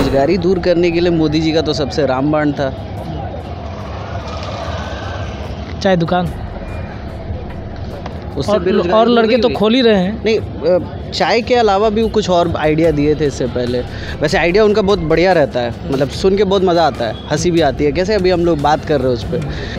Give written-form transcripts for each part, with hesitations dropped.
बेरोजगारी दूर करने के लिए मोदी जी का तो सबसे रामबाण था। चाय दुकान उससे बेरोजगारी और दूर लड़के नहीं तो हुई। खोल ही रहे हैं। नहीं, चाय के अलावा भी वो कुछ और आइडिया दिए थे इससे पहले। वैसे आइडिया उनका बहुत बढ़िया रहता है, मतलब सुन के बहुत मज़ा आता है, हंसी भी आती है। कैसे अभी हम लोग बात कर रहे हैं उस पर।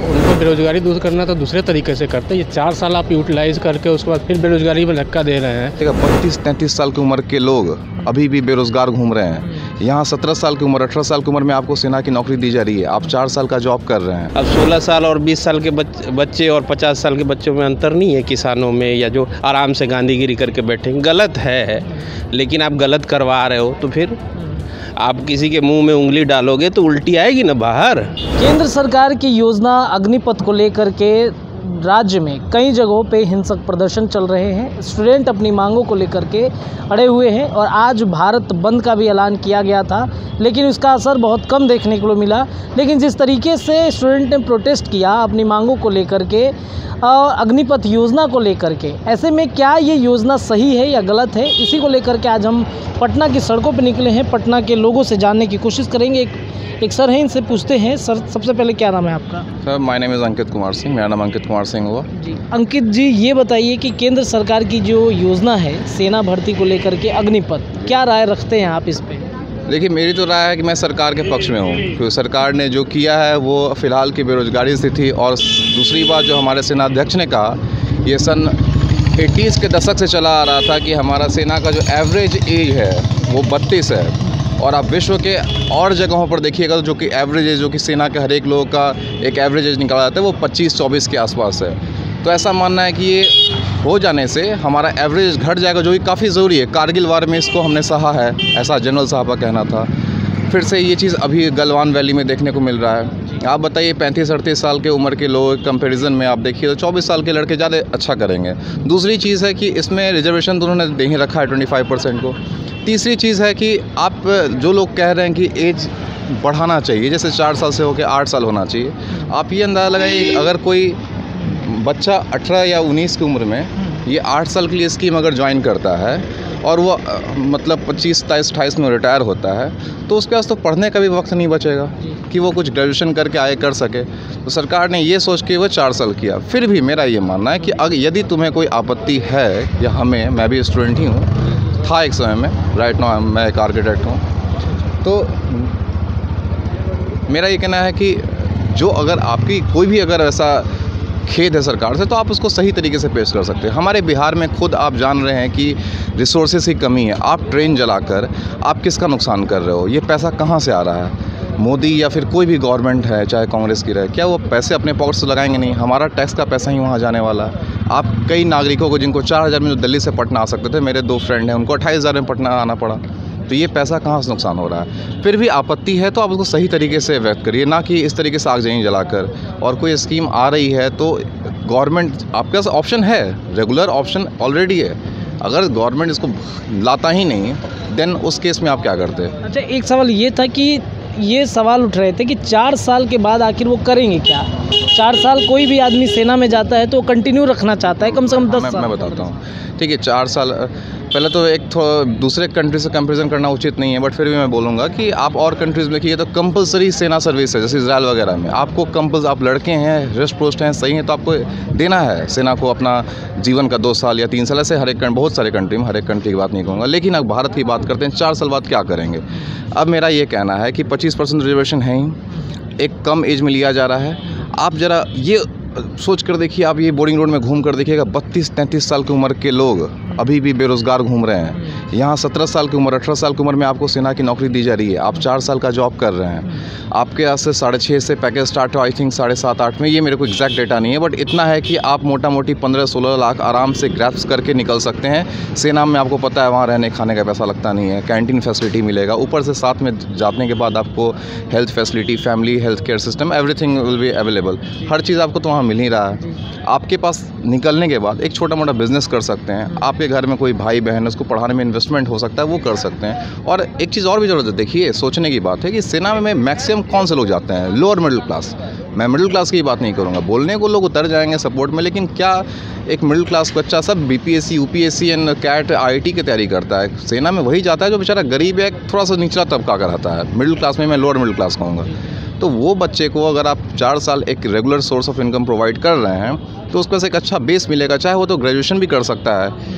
उनको बेरोजगारी दूर करना तो दूसरे तरीके से करते हैं। ये 4 साल आप यूटिलाइज करके उसके बाद फिर बेरोजगारी में धक्का दे रहे हैं। देखा 32-33 साल की उम्र के लोग अभी भी बेरोजगार घूम रहे हैं। यहाँ 17 साल की उम्र, 18 साल की उम्र में आपको सेना की नौकरी दी जा रही है, आप 4 साल का जॉब कर रहे हैं। अब 16 साल और 20 साल के बच्चे और 50 साल के बच्चों में अंतर नहीं है किसानों में, या जो आराम से गांधीगिरी करके बैठे। गलत है, लेकिन आप गलत करवा रहे हो तो फिर आप किसी के मुंह में उंगली डालोगे तो उल्टी आएगी ना बाहर। केंद्र सरकार की योजना अग्निपथ को लेकर के राज्य में कई जगहों पे हिंसक प्रदर्शन चल रहे हैं। स्टूडेंट अपनी मांगों को लेकर के अड़े हुए हैं और आज भारत बंद का भी ऐलान किया गया था, लेकिन उसका असर बहुत कम देखने को मिला। लेकिन जिस तरीके से स्टूडेंट ने प्रोटेस्ट किया अपनी मांगों को लेकर के और अग्निपथ योजना को लेकर के, ऐसे में क्या ये योजना सही है या गलत है, इसी को लेकर के आज हम पटना की सड़कों पर निकले हैं। पटना के लोगों से जानने की कोशिश करेंगे। एक सर हैं, इनसे पूछते हैं। सर, सबसे पहले क्या नाम है आपका? Sir, my name is Ankit Kumar Singh. मेरा नाम अंकित कुमार सिंह हुआ जी। अंकित जी, ये बताइए कि केंद्र सरकार की जो योजना है सेना भर्ती को लेकर के अग्निपथ, क्या राय रखते हैं आप इस पे? देखिए, मेरी तो राय है कि मैं सरकार के पक्ष में हूँ, क्योंकि सरकार ने जो किया है वो फ़िलहाल की बेरोजगारी स्थिति, और दूसरी बात जो हमारे सेनाध्यक्ष ने कहा, ये सन 80s के दशक से चला आ रहा था कि हमारा सेना का जो एवरेज एज है वो 32 है। और आप विश्व के और जगहों पर देखिएगा तो जो कि एवरेज एज, जो कि सेना के हर एक लोग का एक एवरेज एज निकाला जाता है, वो 25-24 के आसपास है। तो ऐसा मानना है कि ये हो जाने से हमारा एवरेज घट जाएगा, जो कि काफ़ी ज़रूरी है। कारगिल वार में इसको हमने सहा है, ऐसा जनरल साहब का कहना था। फिर से ये चीज़ अभी गलवान वैली में देखने को मिल रहा है। आप बताइए 35-38 साल के उम्र के लोग कंपैरिजन में आप देखिए तो 24 साल के लड़के ज़्यादा अच्छा करेंगे। दूसरी चीज़ है कि इसमें रिजर्वेशन तो उन्होंने दे ही रखा है 25% को। तीसरी चीज़ है कि आप जो लोग कह रहे हैं कि एज बढ़ाना चाहिए, जैसे 4 साल से होकर 8 साल होना चाहिए, आप ये अंदाज़ा लगाइए अगर कोई बच्चा 18 या 19 की उम्र में ये 8 साल के लिए स्कीम अगर ज्वाइन करता है और वो मतलब 25-27-28 में रिटायर होता है, तो उसके पास तो पढ़ने का भी वक्त नहीं बचेगा कि वो कुछ ग्रेजुएशन करके आगे कर सके। तो सरकार ने ये सोच के वो 4 साल किया। फिर भी मेरा ये मानना है कि अगर यदि तुम्हें कोई आपत्ति है, या हमें, मैं भी स्टूडेंट ही हूँ, था एक समय में, राइट नाउ मैं एक आर्किटेक्ट हूँ, तो मेरा ये कहना है कि जो अगर आपकी कोई भी अगर ऐसा खेद है सरकार से, तो आप उसको सही तरीके से पेश कर सकते हैं। हमारे बिहार में खुद आप जान रहे हैं कि रिसोर्सेज की कमी है। आप ट्रेन जलाकर आप किसका नुकसान कर रहे हो? ये पैसा कहाँ से आ रहा है? मोदी या फिर कोई भी गवर्नमेंट है, चाहे कांग्रेस की रहे, क्या वो पैसे अपने पॉकेट से लगाएंगे? नहीं, हमारा टैक्स का पैसा ही वहाँ जाने वाला है। आप कई नागरिकों को, जिनको 4,000 में जो दिल्ली से पटना आ सकते थे, मेरे 2 फ्रेंड हैं, उनको 28,000 में पटना आना पड़ा। तो ये पैसा कहाँ से नुकसान हो रहा है? फिर भी आपत्ति है तो आप उसको सही तरीके से व्यक्त करिए, ना कि इस तरीके से आगजनी जलाकर। और कोई स्कीम आ रही है तो गवर्नमेंट, आपके पास ऑप्शन है, रेगुलर ऑप्शन ऑलरेडी है। अगर गवर्नमेंट इसको लाता ही नहीं, देन उस केस में आप क्या करते? अच्छा, एक सवाल ये था कि ये सवाल उठ रहे थे कि 4 साल के बाद आखिर वो करेंगे क्या? 4 साल कोई भी आदमी सेना में जाता है तो कंटिन्यू रखना चाहता है, कम से कम 10 साल। मैं बताता हूँ, ठीक है। 4 साल पहले तो एक दूसरे कंट्री से कंपेरिजन करना उचित नहीं है, बट फिर भी मैं बोलूँगा कि आप और कंट्रीज़ में देखिए तो कंपलसरी सेना सर्विस है, जैसे इजराइल वगैरह में आपको आप लड़के हैं, रिस्ट पोस्ट हैं, सही हैं, तो आपको देना है सेना को अपना जीवन का 2 साल या 3 साल, ऐसे हर एक बहुत सारे कंट्री में, हर एक कंट्री की बात नहीं कहूँगा। लेकिन अब भारत की बात करते हैं, 4 साल बाद क्या करेंगे? अब मेरा ये कहना है कि 25% रिजर्वेशन है ही, एक कम एज में लिया जा रहा है। आप ज़रा ये सोच कर देखिए, आप ये बोर्डिंग रोड में घूम कर देखिएगा, 32-33 साल की उम्र के लोग अभी भी बेरोजगार घूम रहे हैं। यहाँ 17 साल की उम्र, 18 साल की उम्र में आपको सेना की नौकरी दी जा रही है, आप 4 साल का जॉब कर रहे हैं। आपके यहाँ से 6.5 से पैकेज स्टार्ट हो, आई थिंक 7.5-8 में, ये मेरे को एग्जैक्ट डेटा नहीं है, बट इतना है कि आप मोटा मोटी 15-16 लाख आराम से ग्रैप्स करके निकल सकते हैं। सेना में आपको पता है वहाँ रहने खाने का पैसा लगता नहीं है, कैंटीन फैसिलिटी मिलेगा, ऊपर से साथ में जाने के बाद आपको health facility, family health care system, everything will be available. हर चीज़ आपको तो वहाँ मिल ही रहा है। आपके पास निकलने के बाद एक छोटा मोटा बिजनेस कर सकते हैं। आपके घर में कोई भाई बहन है, उसको पढ़ाने में इन्वेस्टमेंट हो सकता है, वो कर सकते हैं। और एक चीज़ और भी ज़रूरत है, देखिए सोचने की बात है कि सेना में मैक्सिमम कौन से लोग जाते हैं? Lower middle class. मैं मिडिल क्लास की बात नहीं करूँगा, बोलने को लोग उतर जाएंगे सपोर्ट में, लेकिन क्या एक मिडिल क्लास बच्चा सब BPSC UPSC and CAT IIT की तैयारी करता है, सेना में वही जाता है जो बेचारा गरीब है, थोड़ा सा निचला तबका का रहता है, मिडिल क्लास में मैं लोअर मिडिल क्लास कहूँगा। तो वो बच्चे को अगर आप 4 साल एक regular source of income provide कर रहे हैं तो उसके से एक अच्छा बेस मिलेगा, चाहे वो तो ग्रेजुएशन भी कर सकता है,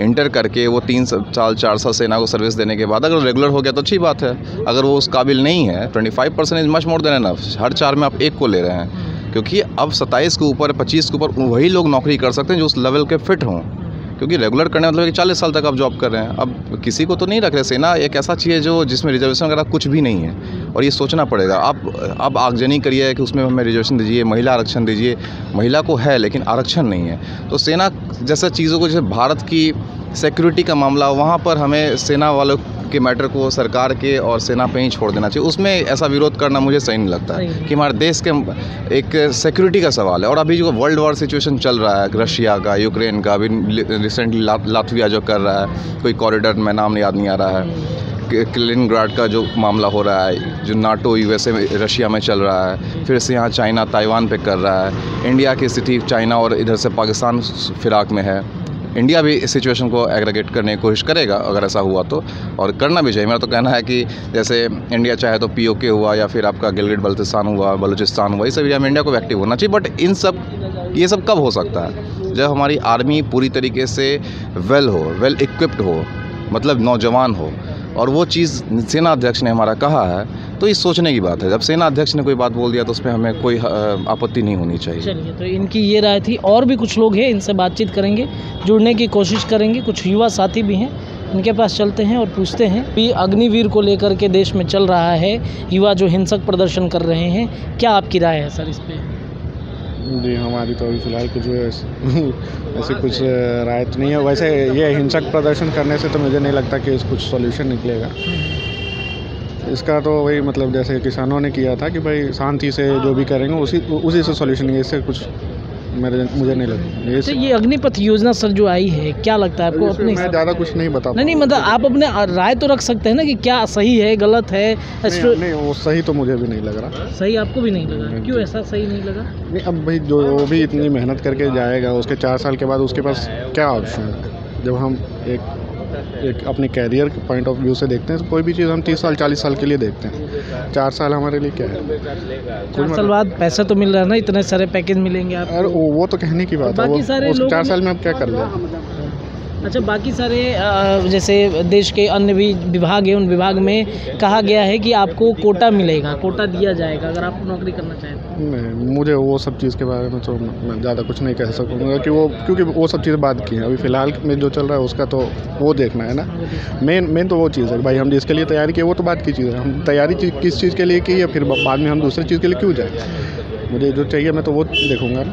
इंटर करके वो 3 साल 4 साल सेना को सर्विस देने के बाद अगर रेगुलर हो गया तो अच्छी बात है। अगर वो उस काबिल नहीं है, 25% is much more than enough, हर 4 में आप 1 को ले रहे हैं, क्योंकि अब 27 के ऊपर 25 के ऊपर वही लोग नौकरी कर सकते हैं जो उस लेवल के फिट हों, क्योंकि रेगुलर करने मतलब कि 40 साल तक आप जॉब कर रहे हैं। अब किसी को तो नहीं रख रहे, सेना एक ऐसा चीज़ है जो जिसमें रिजर्वेशन वगैरह कुछ भी नहीं है, और ये सोचना पड़ेगा। आप आगजनी करिए कि उसमें हमें रिजर्वेशन दीजिए, महिला आरक्षण दीजिए, महिला को है लेकिन आरक्षण नहीं है। तो सेना जैसा चीज़ों को, जैसे भारत की सिक्योरिटी का मामला, वहाँ पर हमें सेना वालों के मैटर को सरकार के और सेना पे ही छोड़ देना चाहिए। उसमें ऐसा विरोध करना मुझे सही नहीं लगता है कि हमारे देश के एक सिक्योरिटी का सवाल है। और अभी जो वर्ल्ड वॉर सिचुएशन चल रहा है, रशिया का, यूक्रेन का, अभी रिसेंटली लातविया जो कर रहा है, कोई कॉरिडोर में नाम याद नहीं आ रहा है, कलिनिंग्राड का जो मामला हो रहा है, जो नाटो यूएसए रशिया में चल रहा है, फिर से यहाँ चाइना ताइवान पे कर रहा है, इंडिया की स्थिति चाइना और इधर से पाकिस्तान फिराक में है। इंडिया भी इस सिचुएशन को एग्रीगेट करने की कोशिश करेगा अगर ऐसा हुआ तो, और करना भी चाहिए। मेरा तो कहना है कि जैसे इंडिया चाहे तो पीओके हुआ या फिर आपका गिलगिट बल्तिस्तान हुआ, बलूचिस्तान हुआ, इस सब एरिया में इंडिया को एक्टिव होना चाहिए। बट ये सब कब हो सकता है? जब हमारी आर्मी पूरी तरीके से वेल इक्विप्ड हो, मतलब नौजवान हो, और वो चीज़ सेना अध्यक्ष ने हमारा कहा है तो ये सोचने की बात है। जब सेना अध्यक्ष ने कोई बात बोल दिया तो उसमें हमें कोई आपत्ति नहीं होनी चाहिए। चलिए, तो इनकी ये राय थी। और भी कुछ लोग हैं, इनसे बातचीत करेंगे, जुड़ने की कोशिश करेंगे। कुछ युवा साथी भी हैं, इनके पास चलते हैं और पूछते हैं। भी अग्निवीर को लेकर के देश में चल रहा है, युवा जो हिंसक प्रदर्शन कर रहे हैं, क्या आपकी राय है सर इस पर? जी, हमारी तो अभी फ़िलहाल कुछ ऐसे कुछ राय तो नहीं है। वैसे ये हिंसक प्रदर्शन करने से तो मुझे नहीं लगता कि कुछ सॉल्यूशन निकलेगा इसका। तो वही मतलब जैसे किसानों ने किया था कि भाई शांति से जो भी करेंगे उसी से सॉल्यूशन है, इससे कुछ मुझे नहीं लगता। तो ये अग्निपथ योजना सर जो आई है, क्या लगता है आपको? अपने मैं ज़्यादा कुछ नहीं बता, नहीं मतलब आप अपने राय तो रख सकते हैं ना कि क्या सही है, गलत है। नहीं, वो सही तो मुझे भी नहीं लग रहा। सही आपको भी नहीं लगा? क्यों ऐसा सही नहीं लगा? नहीं, अब भाई जो भी इतनी मेहनत करके जाएगा, उसके 4 साल के बाद उसके पास क्या ऑप्शन है? जब हम एक अपने कैरियर के पॉइंट ऑफ व्यू से देखते हैं तो कोई भी चीज़ हम 30 साल 40 साल के लिए देखते हैं। 4 साल हमारे लिए क्या है? 4 साल बाद पैसा तो मिल रहा है ना, इतने सारे पैकेज मिलेंगे आपको। और वो तो कहने की बात है, वो 4 साल में आप क्या कर लें? अच्छा, बाकी सारे जैसे देश के अन्य भी विभाग हैं, उन विभाग में कहा गया है कि आपको कोटा मिलेगा, कोटा दिया जाएगा अगर आप नौकरी करना चाहें तो। नहीं, मुझे वो सब चीज़ के बारे में तो मैं ज़्यादा कुछ नहीं कह सकूँगा क्योंकि वो सब चीज़ें बात की हैं। अभी फ़िलहाल में जो चल रहा है उसका तो वो देखना है ना। मेन तो वो चीज़ है भाई, हम जिसके लिए तैयारी किए वो तो बात की चीज़ है। हम तैयारी किस चीज़ के लिए की है, फिर बाद में हम दूसरी चीज़ के लिए क्यों जाए? मुझे जो चाहिए मैं तो वो देखूँगा।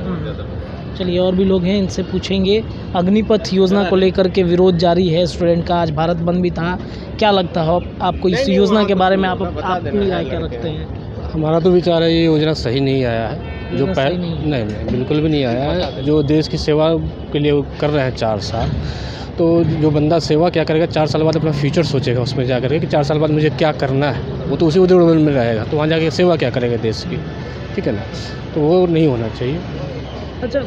चलिए, और भी लोग हैं, इनसे पूछेंगे। अग्निपथ योजना को लेकर के विरोध जारी है स्टूडेंट का, आज भारत बंद भी था। क्या लगता है आपको इस योजना के बारे में? आप अपनी राय क्या रखते हैं? हमारा तो विचार है ये योजना सही नहीं आया है। जो नहीं बिल्कुल भी नहीं आया है। जो देश की सेवा के लिए कर रहे हैं 4 साल, तो जो बंदा सेवा क्या करेगा 4 साल बाद, अपना फ्यूचर सोचेगा उसमें जा करके कि 4 साल बाद मुझे क्या करना है। वो तो उसी उद्योग में रहेगा, तो वहाँ जाके सेवा क्या करेगा देश की, ठीक है ना? तो वो नहीं होना चाहिए। अच्छा,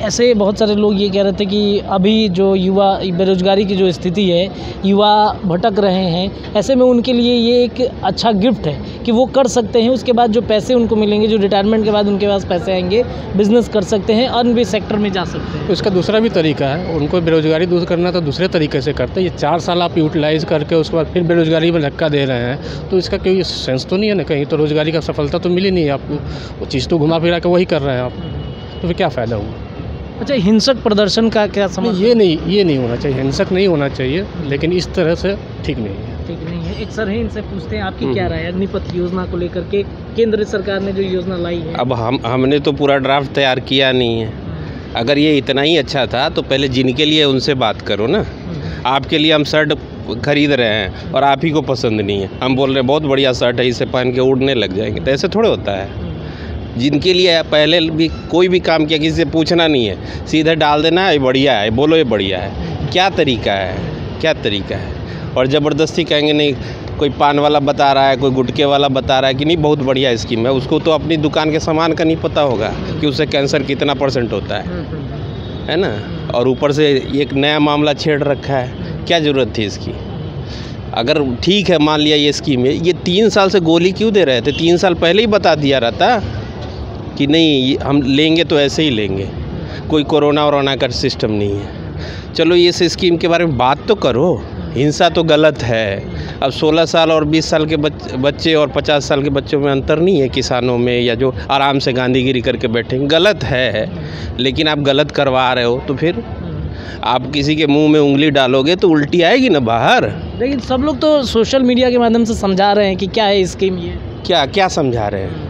ऐसे बहुत सारे लोग ये कह रहे थे कि अभी जो युवा बेरोजगारी की जो स्थिति है, युवा भटक रहे हैं, ऐसे में उनके लिए ये एक अच्छा गिफ्ट है कि वो कर सकते हैं। उसके बाद जो पैसे उनको मिलेंगे, जो रिटायरमेंट के बाद उनके पास पैसे आएंगे, बिजनेस कर सकते हैं, अन्य भी सेक्टर में जा सकते हैं। तो इसका दूसरा भी तरीका है, उनको बेरोजगारी दूर करना तो दूसरे तरीके से करते हैं। ये 4 साल आप यूटिलाइज़ करके उसके बाद फिर बेरोजगारी में धक्का दे रहे हैं, तो इसका कोई सेंस तो नहीं है ना। कहीं तो रोजगारी का सफलता तो मिली नहीं है आपको, वो चीज़ तो घुमा फिरा के वही कर रहे हैं आप, तो फिर क्या फ़ायदा हुआ? अच्छा, हिंसक प्रदर्शन का क्या समझ? ये नहीं होना चाहिए, हिंसक नहीं होना चाहिए, लेकिन इस तरह से ठीक नहीं है। ठीक नहीं है। एक सर है, इनसे पूछते हैं आपकी क्या राय है अग्निपथ योजना को लेकर के? केंद्र सरकार ने जो योजना लाई है, अब हमने तो पूरा ड्राफ्ट तैयार किया नहीं है। अगर ये इतना ही अच्छा था तो पहले जिनके लिए उनसे बात करो ना। आपके लिए हम शर्ट खरीद रहे हैं और आप ही को पसंद नहीं है, हम बोल रहे हैं बहुत बढ़िया शर्ट है, इसे पहन के उड़ने लग जाएंगे, तो ऐसे थोड़े होता है। जिनके लिए पहले भी कोई भी काम किया, किसी से पूछना नहीं है, सीधे डाल देना है, बढ़िया है, बोलो ये बढ़िया है। क्या तरीका है? और ज़बरदस्ती कहेंगे नहीं कोई पान वाला बता रहा है, कोई गुटके वाला बता रहा है कि नहीं बहुत बढ़िया स्कीम है, उसको तो अपनी दुकान के सामान का नहीं पता होगा कि उससे कैंसर कितना % होता है ना। और ऊपर से एक नया मामला छेड़ रखा है, क्या ज़रूरत थी इसकी। अगर ठीक है मान लिया ये स्कीम है, ये 3 साल से गोली क्यों दे रहे थे? 3 साल पहले ही बता दिया रहता कि नहीं हम लेंगे तो ऐसे ही लेंगे, कोई कोरोना वरोना का सिस्टम नहीं है। चलो ये स्कीम के बारे में बात तो करो। हिंसा तो गलत है। अब 16 साल और 20 साल के बच्चे और 50 साल के बच्चों में अंतर नहीं है किसानों में, या जो आराम से गांधीगिरी करके बैठे। गलत है, लेकिन आप गलत करवा रहे हो तो फिर आप किसी के मुंह में उंगली डालोगे तो उल्टी आएगी ना बाहर। लेकिन सब लोग तो सोशल मीडिया के माध्यम से समझा रहे हैं कि क्या है स्कीम ये। क्या समझा रहे हैं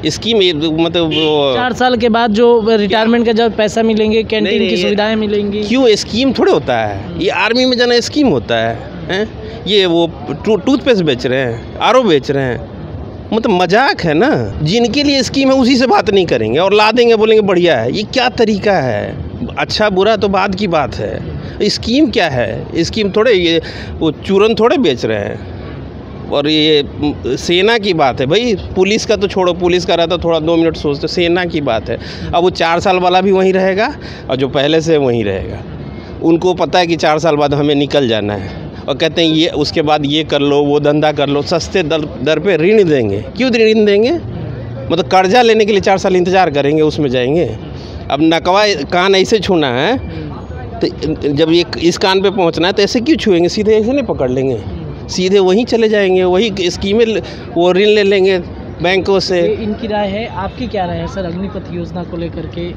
स्कीम? मतलब 4 साल के बाद जो रिटायरमेंट का जब पैसा मिलेंगे, कैंटीन की सुविधाएं मिलेंगी। क्यों स्कीम थोड़े होता है ये? आर्मी में जाना स्कीम होता है? ये वो टूथपेस्ट बेच रहे हैं, आरओ बेच रहे हैं, मतलब मजाक है ना। जिनके लिए स्कीम है उसी से बात नहीं करेंगे और ला देंगे, बोलेंगे बढ़िया है। ये क्या तरीका है? अच्छा बुरा तो बाद की बात है। स्कीम क्या है? स्कीम थोड़े ये वो चूरन थोड़े बेच रहे हैं। और ये सेना की बात है भाई, पुलिस का तो छोड़ो, पुलिस का रहता थोड़ा 2 मिनट सोचते, सेना की बात है। अब वो 4 साल वाला भी वहीं रहेगा और जो पहले से वहीं रहेगा। उनको पता है कि 4 साल बाद हमें निकल जाना है और कहते हैं ये उसके बाद ये कर लो, वो धंधा कर लो, सस्ते दर पे ऋण देंगे। क्यों ऋण देंगे? मतलब कर्जा लेने के लिए 4 साल इंतज़ार करेंगे, उसमें जाएंगे। अब नकवा कान ऐसे छूना है तो जब ये इस कान पे पहुंचना है तो ऐसे क्यों छुएंगे? सीधे ऐसे नहीं पकड़ लेंगे, सीधे वहीं चले जाएंगे, वही स्कीमें वो ऋण ले लेंगे बैंकों से। इनकी राय है, आपकी क्या राय है सर अग्निपथ योजना को लेकर के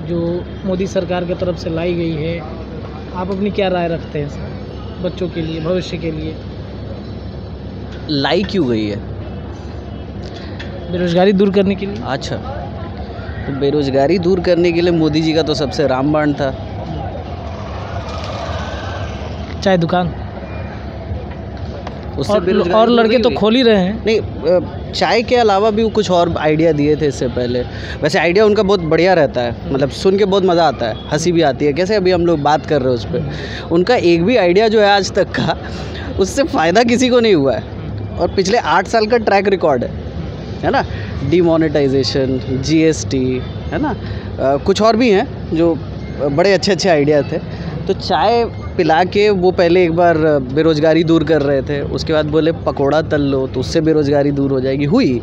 जो मोदी सरकार की तरफ से लाई गई है? आप अपनी क्या राय रखते हैं सर बच्चों के लिए, भविष्य के लिए? लाई क्यों गई है? बेरोजगारी दूर करने के लिए। अच्छा, तो बेरोजगारी दूर करने के लिए मोदी जी का तो सबसे रामबाण था, चाय दुकान। उससे और लड़के तो खोल ही रहे हैं। नहीं, चाय के अलावा भी वो कुछ और आइडिया दिए थे इससे पहले। वैसे आइडिया उनका बहुत बढ़िया रहता है, मतलब सुन के बहुत मज़ा आता है, हंसी भी आती है। कैसे अभी हम लोग बात कर रहे हैं उस पर, उनका एक भी आइडिया जो है आज तक का, उससे फ़ायदा किसी को नहीं हुआ है। और पिछले 8 साल का ट्रैक रिकॉर्ड है ना। डिमोनेटाइजेशन, GST है ना, कुछ और भी हैं जो बड़े अच्छे आइडिया थे। तो चाय पिला के वो पहले एक बार बेरोज़गारी दूर कर रहे थे, उसके बाद बोले पकोड़ा तल लो तो उससे बेरोज़गारी दूर हो जाएगी। हुई?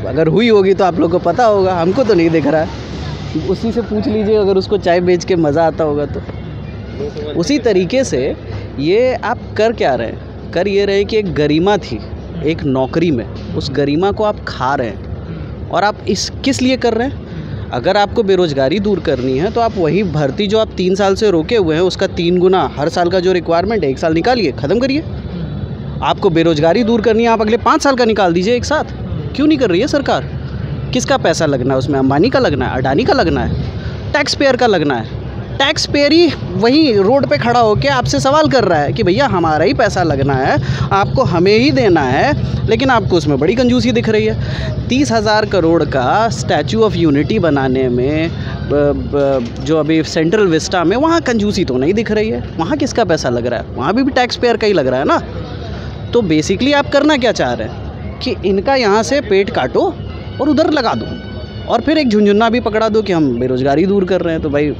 अगर हुई होगी तो आप लोग को पता होगा, हमको तो नहीं दिख रहा है। उसी से पूछ लीजिए अगर उसको चाय बेच के मज़ा आता होगा तो। उसी तरीके से ये आप कर क्या रहे हैं? कर ये रहे कि एक गरिमा थी एक नौकरी में, उस गरिमा को आप खा रहे हैं। और आप किस लिए कर रहे हैं? अगर आपको बेरोज़गारी दूर करनी है तो आप वही भर्ती जो आप 3 साल से रोके हुए हैं उसका 3 गुना हर साल का जो रिक्वायरमेंट है 1 साल निकालिए, ख़त्म करिए। आपको बेरोज़गारी दूर करनी है, आप अगले 5 साल का निकाल दीजिए एक साथ। क्यों नहीं कर रही है सरकार? किसका पैसा लगना है उसमें? अंबानी का लगना है, अडानी का लगना है, टैक्स पेयर का लगना है। टैक्स पेयर ही वहीं रोड पे खड़ा होकर आपसे सवाल कर रहा है कि भैया हमारा ही पैसा लगना है, आपको हमें ही देना है, लेकिन आपको उसमें बड़ी कंजूसी दिख रही है। 30,000 करोड़ का स्टैचू ऑफ यूनिटी बनाने में जो अभी सेंट्रल विस्टा में, वहाँ कंजूसी तो नहीं दिख रही है। वहाँ किसका पैसा लग रहा है? वहाँ भी टैक्स पेयर का ही लग रहा है ना। तो बेसिकली आप करना क्या चाह रहे हैं कि इनका यहाँ से पेट काटो और उधर लगा दो, और फिर एक झुंझुन्ना भी पकड़ा दो कि हम बेरोज़गारी दूर कर रहे हैं। तो भाई,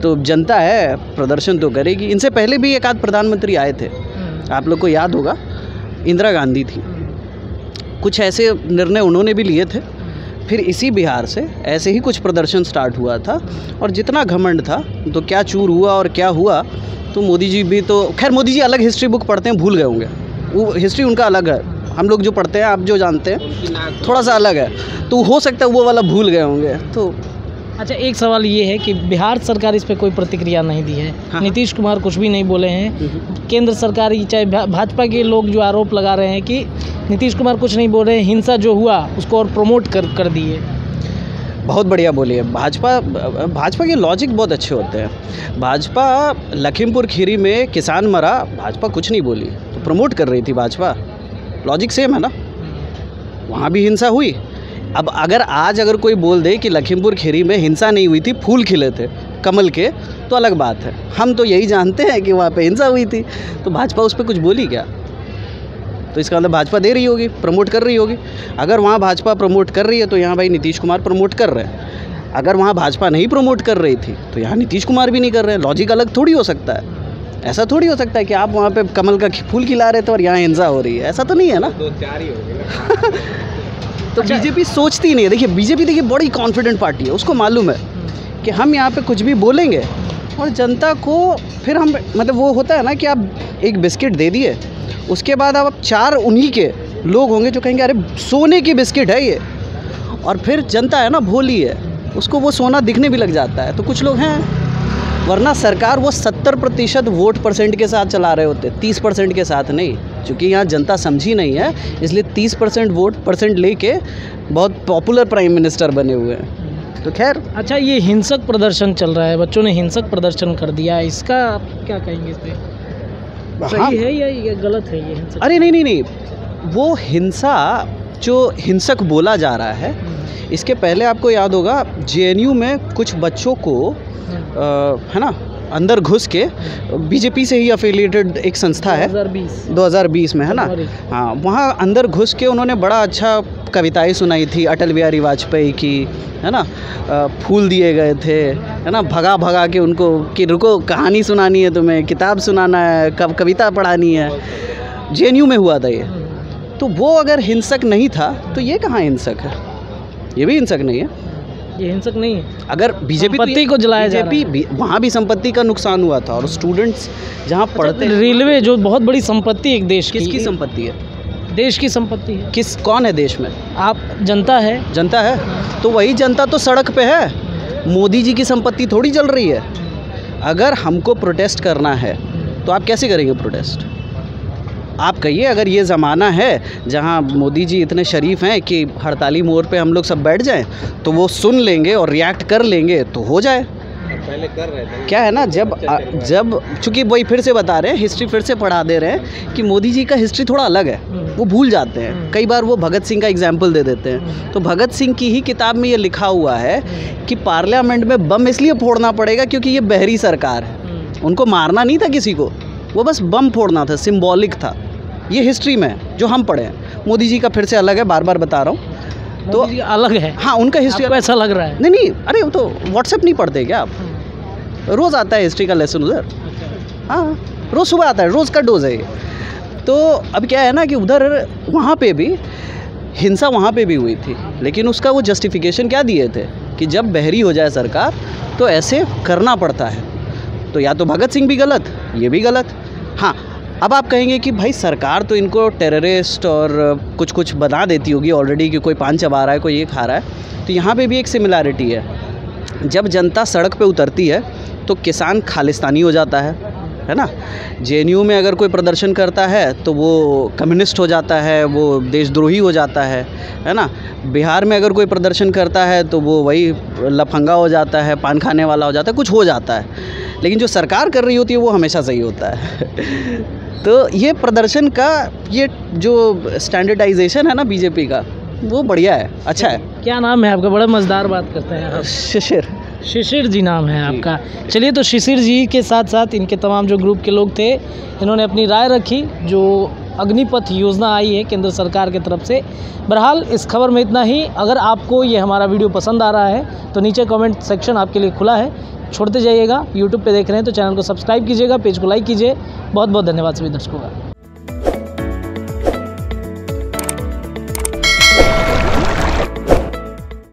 तो जनता है, प्रदर्शन तो करेगी। इनसे पहले भी एक आध प्रधानमंत्री आए थे, आप लोग को याद होगा, इंदिरा गांधी थी। कुछ ऐसे निर्णय उन्होंने भी लिए थे। फिर इसी बिहार से ऐसे ही कुछ प्रदर्शन स्टार्ट हुआ था, और जितना घमंड था तो क्या चूर हुआ और क्या हुआ। तो मोदी जी भी तो, खैर मोदी जी अलग हिस्ट्री बुक पढ़ते हैं, भूल गए होंगे, वो हिस्ट्री उनका अलग है। हम लोग जो पढ़ते हैं, आप जो जानते हैं, थोड़ा सा अलग है, तो हो सकता है वो वाला भूल गए होंगे। तो अच्छा, एक सवाल ये है कि बिहार सरकार इस पे कोई प्रतिक्रिया नहीं दी है। हाँ। नीतीश कुमार कुछ भी नहीं बोले हैं। केंद्र सरकार, चाहे भाजपा के लोग जो आरोप लगा रहे हैं कि नीतीश कुमार कुछ नहीं बोल रहे हैं, हिंसा जो हुआ उसको और प्रमोट कर दिए। बहुत बढ़िया बोली है। भाजपा के लॉजिक बहुत अच्छे होते हैं। भाजपा लखीमपुर खीरी में किसान मरा, भाजपा कुछ नहीं बोली, तो प्रमोट कर रही थी भाजपा। लॉजिक सेम है ना, वहाँ भी हिंसा हुई। अब अगर कोई बोल दे कि लखीमपुर खीरी में हिंसा नहीं हुई थी, फूल खिले थे कमल के, तो अलग बात है। हम तो यही जानते हैं कि वहाँ पे हिंसा हुई थी, तो भाजपा उस पर कुछ बोली क्या? तो इसका मतलब भाजपा दे रही होगी, प्रमोट कर रही होगी। अगर वहाँ भाजपा प्रमोट कर रही है तो यहाँ भाई नीतीश कुमार प्रमोट कर रहे हैं। अगर वहाँ भाजपा नहीं प्रमोट कर रही थी तो यहाँ नीतीश कुमार भी नहीं कर रहे हैं। लॉजिक अलग थोड़ी हो सकता है। ऐसा थोड़ी हो सकता है कि आप वहाँ पे कमल का फूल खिला रहे थे और यहाँ हिंसा हो रही है, ऐसा तो नहीं है ना। दो चार ही हो गए। तो बीजेपी सोचती नहीं है। देखिए बीजेपी देखिए बड़ी कॉन्फिडेंट पार्टी है, उसको मालूम है कि हम यहाँ पे कुछ भी बोलेंगे और जनता को फिर हम मतलब वो होता है ना कि आप एक बिस्किट दे दिए, उसके बाद आप 4 उन्हीं के लोग होंगे जो कहेंगे अरे सोने की बिस्किट है ये, और फिर जनता है ना भोली है, उसको वो सोना दिखने भी लग जाता है। तो कुछ लोग हैं, वरना सरकार वो 70% वोट परसेंट के साथ चला रहे होते, 30% के साथ नहीं। क्योंकि यहाँ जनता समझी नहीं है, इसलिए 30% वोट परसेंट लेके बहुत पॉपुलर प्राइम मिनिस्टर बने हुए हैं। तो खैर, अच्छा, ये हिंसक प्रदर्शन चल रहा है, बच्चों ने हिंसक प्रदर्शन कर दिया, इसका आप क्या कहेंगे इस पे? सही है या ये गलत है ये हिंसक? अरे नहीं, वो हिंसा जो हिंसक बोला जा रहा है, इसके पहले आपको याद होगा JNU में कुछ बच्चों को है ना अंदर घुस के, बीजेपी से ही अफिलिएटेड एक संस्था है 2020 में, है ना। हाँ, वहाँ अंदर घुस के उन्होंने बड़ा अच्छा कविताएं सुनाई थी अटल बिहारी वाजपेयी की, है ना। फूल दिए गए थे, है ना, भगा भगा के उनको कि रुको कहानी सुनानी है तुम्हें, किताब सुनाना है, कविता पढ़ानी है। JNU में हुआ था ये। तो वो अगर हिंसक नहीं था तो ये कहाँ हिंसक है? ये भी हिंसक नहीं है, ये हिंसक नहीं है। अगर बीजेपी संपत्ति को जलाया जा रहा है। बीजेपी वहाँ भी संपत्ति का नुकसान हुआ था, और स्टूडेंट्स जहाँ पढ़ते हैं, रेलवे जो बहुत बड़ी संपत्ति एक देश की, किसकी संपत्ति है? देश की संपत्ति है। कौन है देश में? आप जनता है। जनता है, तो वही जनता तो सड़क पे है। मोदी जी की संपत्ति थोड़ी जल रही है। अगर हमको प्रोटेस्ट करना है तो आप कैसे करेंगे प्रोटेस्ट? आप कहिए, अगर ये ज़माना है जहाँ मोदी जी इतने शरीफ हैं कि हड़ताली मोड़ पे हम लोग सब बैठ जाएं तो वो सुन लेंगे और रिएक्ट कर लेंगे तो हो जाए। पहले कर रहे थे। क्या है ना, जब चूँकि वही फिर से बता रहे हैं, हिस्ट्री फिर से पढ़ा दे रहे हैं कि मोदी जी का हिस्ट्री थोड़ा अलग है, वो भूल जाते हैं। कई बार वो भगत सिंह का एग्जाम्पल दे देते हैं। तो भगत सिंह की ही किताब में ये लिखा हुआ है कि पार्लियामेंट में बम इसलिए फोड़ना पड़ेगा क्योंकि ये बहरी सरकार है। उनको मारना नहीं था किसी को, वो बस बम फोड़ना था, सिंबॉलिक था। ये हिस्ट्री में जो हम पढ़े हैं। मोदी जी का फिर से अलग है, बार बार बता रहा हूँ। तो अलग है। हाँ, उनका हिस्ट्री आपको ऐसा लग रहा है? नहीं, अरे वो तो व्हाट्सएप नहीं पढ़ते क्या आप? रोज़ आता है हिस्ट्री का लेसन उधर। हाँ, रोज़ सुबह आता है, रोज़ का डोज है ये। तो अब क्या है ना कि उधर वहाँ पे भी हिंसा वहाँ पे भी हुई थी, लेकिन उसका वो जस्टिफिकेशन क्या दिए थे कि जब बहरी हो जाए सरकार तो ऐसे करना पड़ता है। तो या तो भगत सिंह भी गलत, ये भी गलत। हाँ, अब आप कहेंगे कि भाई सरकार तो इनको टेररिस्ट और कुछ बना देती होगी ऑलरेडी, कि कोई पान चबा रहा है, कोई ये खा रहा है। तो यहाँ पे भी एक सिमिलैरिटी है। जब जनता सड़क पे उतरती है तो किसान खालिस्तानी हो जाता है ना। JNU में अगर कोई प्रदर्शन करता है तो वो कम्युनिस्ट हो जाता है, वो देशद्रोही हो जाता है ना। बिहार में अगर कोई प्रदर्शन करता है तो वो वही लफंगा हो जाता है, पान खाने वाला हो जाता है, कुछ हो जाता है। लेकिन जो सरकार कर रही होती है वो हमेशा सही होता है। तो ये प्रदर्शन का ये जो स्टैंडर्डाइजेशन है ना बीजेपी का, वो बढ़िया है, अच्छा है। क्या नाम है आपका? बड़ा मज़ेदार बात करते हैं। शिशिर जी नाम है आपका। चलिए, तो शिशिर जी के साथ साथ इनके तमाम जो ग्रुप के लोग थे, इन्होंने अपनी राय रखी जो अग्निपथ योजना आई है केंद्र सरकार की तरफ से। बहरहाल इस खबर में इतना ही। अगर आपको ये हमारा वीडियो पसंद आ रहा है तो नीचे कमेंट सेक्शन आपके लिए खुला है, छोड़ते जाइएगा। यूट्यूब पे देख रहे हैं तो चैनल को सब्सक्राइब कीजिएगा, पेज को लाइक कीजिए। बहुत बहुत धन्यवाद सभी दर्शकों का।